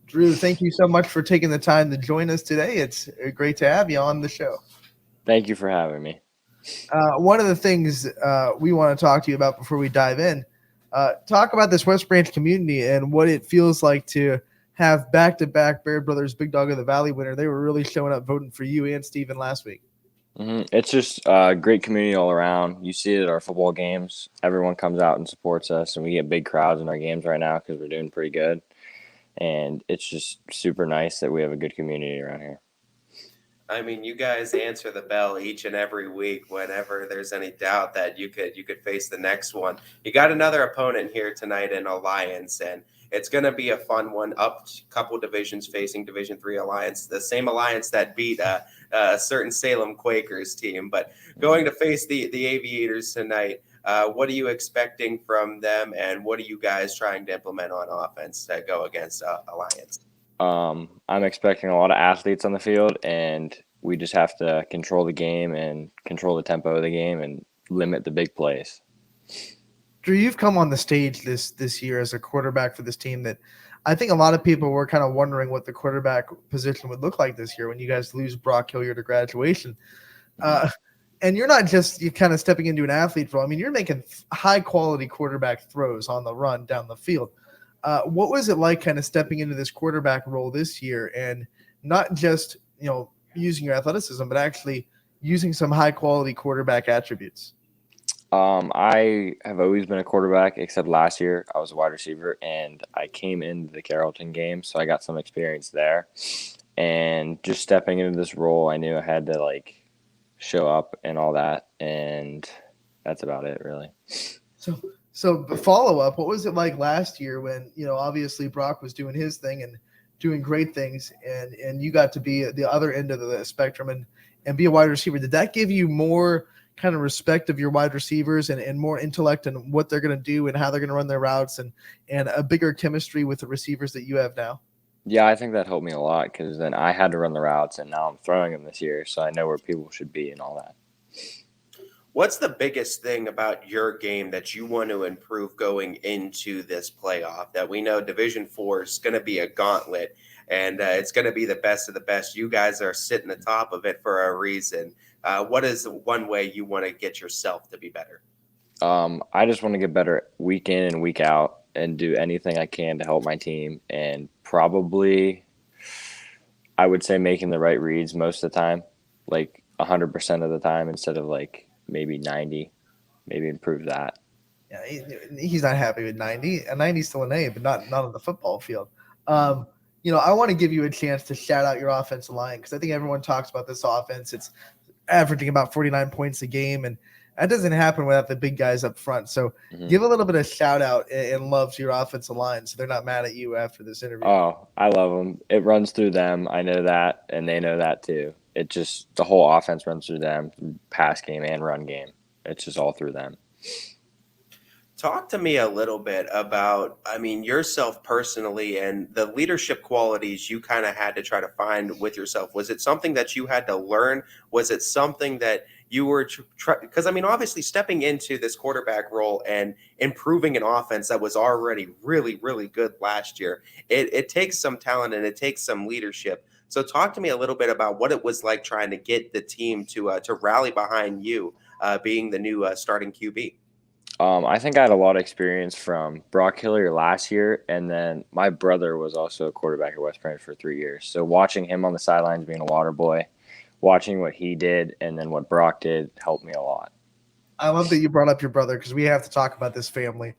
Drew, thank you so much for taking the time to join us today. It's great to have you on the show. Thank you for having me. One of the things we want to talk to you about before we dive in, talk about this West Branch community and what it feels like to have back-to-back Baird Brothers Big Dog of the Valley winner. They were really showing up voting for you and Steven last week. It's just a great community all around. You see it at our football games. Everyone comes out and supports us, and we get big crowds in our games right now because we're doing pretty good. And it's just super nice that we have a good community around here. I mean, you guys answer the bell each and every week whenever there's any doubt that you could face the next one. You got another opponent here tonight in Alliance, and it's going to be a fun one. Up a couple divisions facing Division Three Alliance, the same Alliance that beat a certain Salem Quakers team, but going to face the Aviators tonight. What are you expecting from them, and what are you guys trying to implement on offense to go against Alliance? I'm expecting a lot of athletes on the field, and we just have to control the game and control the tempo of the game and limit the big plays. Drew, you've come on the stage this year as a quarterback for this team that I think a lot of people were kind of wondering what the quarterback position would look like this year when you guys lose Brock Hilliard to graduation. And you're not just you kind of stepping into an athlete role. I mean, you're making high quality quarterback throws on the run down the field. What was it like kind of stepping into this quarterback role this year and not just, using your athleticism, but actually using some high quality quarterback attributes? I have always been a quarterback, except last year I was a wide receiver, and I came into the Carrollton game, so I got some experience there. And just stepping into this role, I knew I had to show up and all that, and that's about it, really. So follow up, what was it like last year when, obviously Brock was doing his thing and doing great things and you got to be at the other end of the spectrum and be a wide receiver? Did that give you more kind of respect of your wide receivers and more intellect and what they're going to do and how they're going to run their routes and a bigger chemistry with the receivers that you have now? Yeah, I think that helped me a lot because then I had to run the routes, and now I'm throwing them this year, so I know where people should be and all that. What's the biggest thing about your game that you want to improve going into this playoff? That we know Division Four is going to be a gauntlet, and it's going to be the best of the best. You guys are sitting atop of it for a reason. What is one way you want to get yourself to be better? I just want to get better week in and week out and do anything I can to help my team, and probably I would say making the right reads most of the time, 100% of the time instead of maybe 90, maybe improve that. Yeah, he's not happy with 90. A 90 is still an A, but not on the football field. I want to give you a chance to shout out your offensive line because I think everyone talks about this offense. It's averaging about 49 points a game, and that doesn't happen without the big guys up front. So give a little bit of shout out and love to your offensive line so they're not mad at you after this interview. Oh, I love them. It runs through them. I know that, and they know that too. It just the whole offense runs through them, pass game and run game. It's just all through them. Talk to me a little bit about, yourself personally and the leadership qualities you kind of had to try to find with yourself. Was it something that you had to learn? Was it something that you were because obviously stepping into this quarterback role and improving an offense that was already really, really good last year, it takes some talent and it takes some leadership. So talk to me a little bit about what it was like trying to get the team to rally behind you, being the new starting QB. I think I had a lot of experience from Brock Hillier last year, and then my brother was also a quarterback at West Branch for 3 years. So watching him on the sidelines being a water boy, watching what he did and then what Brock did helped me a lot. I love that you brought up your brother because we have to talk about this family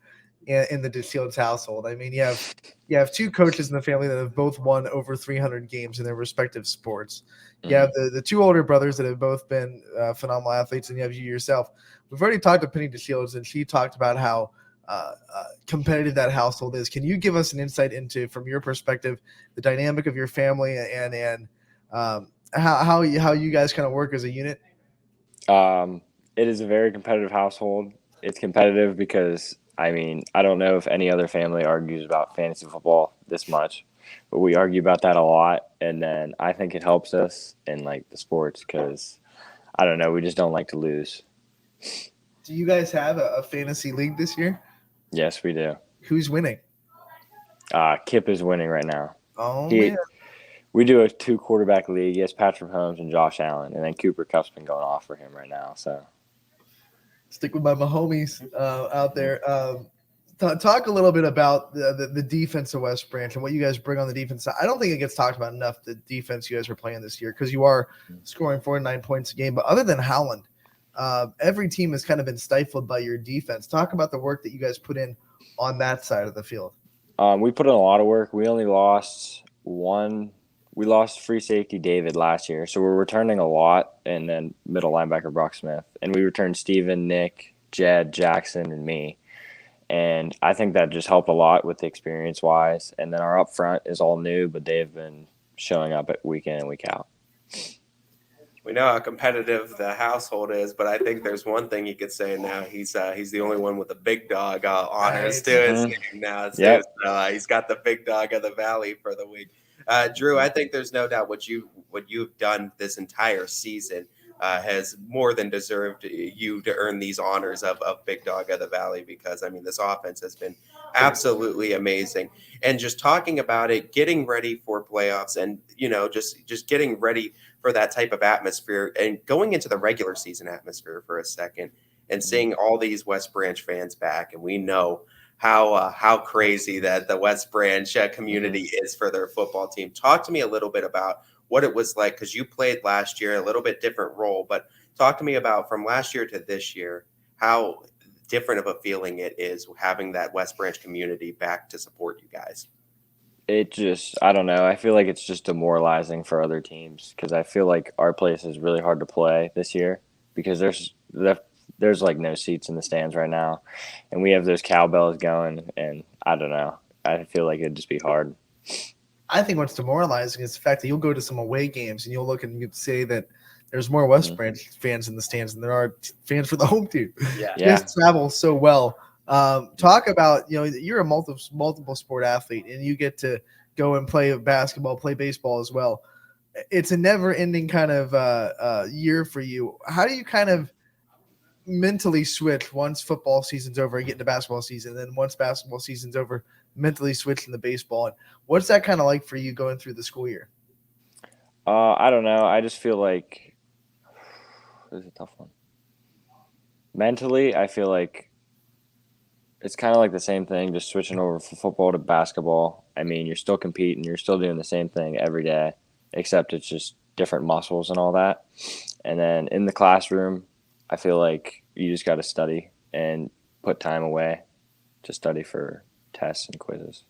in the DeShields household. I mean, you have two coaches in the family that have both won over 300 games in their respective sports. You have the two older brothers that have both been phenomenal athletes, and you have you yourself. We've already talked to Penny DeShields, and she talked about how competitive that household is. Can you give us an insight into, from your perspective, the dynamic of your family and how you guys kind of work as a unit? It is a very competitive household. It's competitive because, I don't know if any other family argues about fantasy football this much, but we argue about that a lot. And then I think it helps us in the sports because, I don't know, we just don't like to lose. Do you guys have a fantasy league this year? Yes, we do. Who's winning? Kip is winning right now. Oh He, man, we do a 2-quarterback league. He has Patrick Mahomes and Josh Allen, and then Cooper Cup's been going off for him right now. So stick with my homies out there. Talk a little bit about the defense of West Branch and what you guys bring on the defense side. I don't think it gets talked about enough, the defense you guys are playing this year, because you are scoring 49 points a game. But other than Howland, every team has kind of been stifled by your defense. Talk about the work that you guys put in on that side of the field. we put in a lot of work. We only lost one. We lost free safety David last year, so we're returning a lot, and then middle linebacker Brock Smith. And we returned Steven, Nick, Jed, Jackson, and me. And I think that just helped a lot with the experience-wise. And then our up front is all new, but they've been showing up at week in and week out. We know how competitive the household is, but I think there's one thing you could say now. He's the only one with the big dog honors to his name now. Yep. He's got the big dog of the valley for the week. Drew, I think there's no doubt what you've done this entire season has more than deserved you to earn these honors of big dog of the valley, because I mean this offense has been absolutely amazing. And just talking about it, getting ready for playoffs, and just getting ready for that type of atmosphere, and going into the regular season atmosphere for a second, and seeing all these West Branch fans back, and we know how crazy that the West Branch community is for their football team. Talk to me a little bit about what it was like, because you played last year, a little bit different role, but talk to me about from last year to this year, how different of a feeling it is having that West Branch community back to support you guys. It just, I don't know. I feel like it's just demoralizing for other teams, because I feel like our place is really hard to play this year because there's like no seats in the stands right now, and we have those cowbells going, and I don't know. I feel like it'd just be hard. I think what's demoralizing is the fact that you'll go to some away games and you'll look and you'd say that there's more West Branch fans in the stands than there are fans for the home team. Yeah. You guys travel so well. Talk about, you're a multiple sport athlete and you get to go and play basketball, play baseball as well. It's a never ending kind of year for you. How do you kind of mentally switch once football season's over and get into basketball season, and then once basketball season's over, mentally switch into baseball? And what's that kind of like for you going through the school year? I don't know. I just feel like this is a tough one. Mentally, I feel like it's kind of like the same thing, just switching over from football to basketball. I mean, you're still competing, you're still doing the same thing every day, except it's just different muscles and all that. And then in the classroom, I feel like you just got to study and put time away to study for tests and quizzes.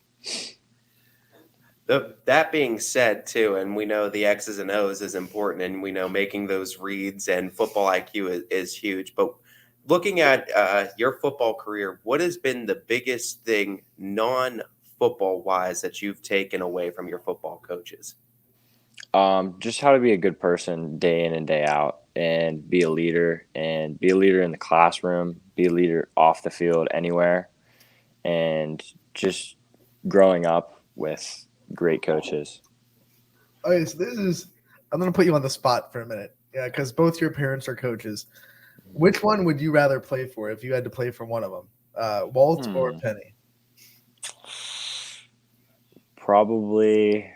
That being said, too, and we know the X's and O's is important, and we know making those reads and football IQ is huge. But looking at your football career, what has been the biggest thing non-football wise that you've taken away from your football coaches? Just how to be a good person day in and day out, and be a leader in the classroom, be a leader off the field anywhere, and just growing up with great coaches. Okay, so I'm going to put you on the spot for a minute. Yeah, because both your parents are coaches. Which one would you rather play for if you had to play for one of them? Walt or Penny? Probably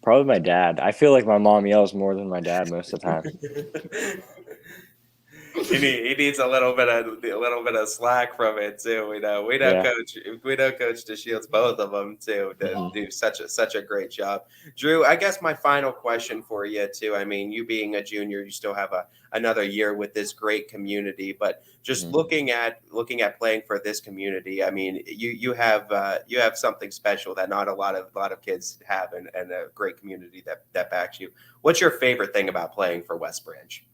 my dad. I feel like my mom yells more than my dad most of the time. He needs a little bit of slack from it too. We know Coach DeShields, both of them too, do such a great job. Drew, I guess my final question for you too. I mean, you being a junior, you still have another year with this great community, but just looking at playing for this community, I mean, you have something special that not a lot of kids have, and a great community that backs you. What's your favorite thing about playing for West Branch?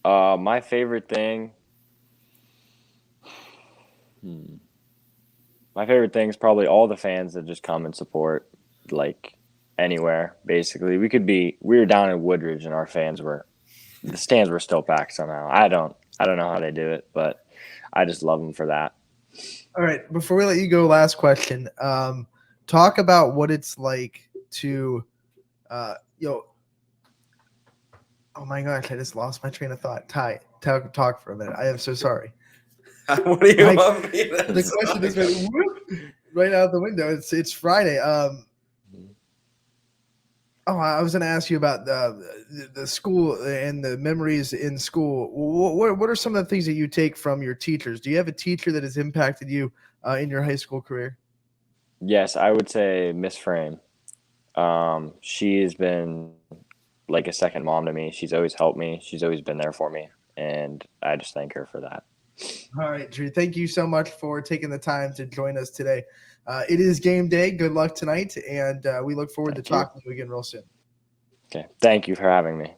My favorite thing. My favorite thing is probably all the fans that just come and support, like anywhere. Basically, we were down in Woodridge and the stands were still packed somehow. I don't know how they do it, but I just love them for that. All right, before we let you go, last question. Talk about what it's like to, oh my gosh, I just lost my train of thought. Talk for a minute. I am so sorry. What do you want me to The question is, whoop. right out the window. It's Friday. Oh, I was going to ask you about the school and the memories in school. What are some of the things that you take from your teachers? Do you have a teacher that has impacted you in your high school career? Yes, I would say Miss Frame. She has been like a second mom to me. She's always helped me. She's always been there for me, and I just thank her for that. All right, Drew. Thank you so much for taking the time to join us today. It is game day. Good luck tonight, and we look forward to Thank you. talking to you again real soon. Okay, thank you for having me.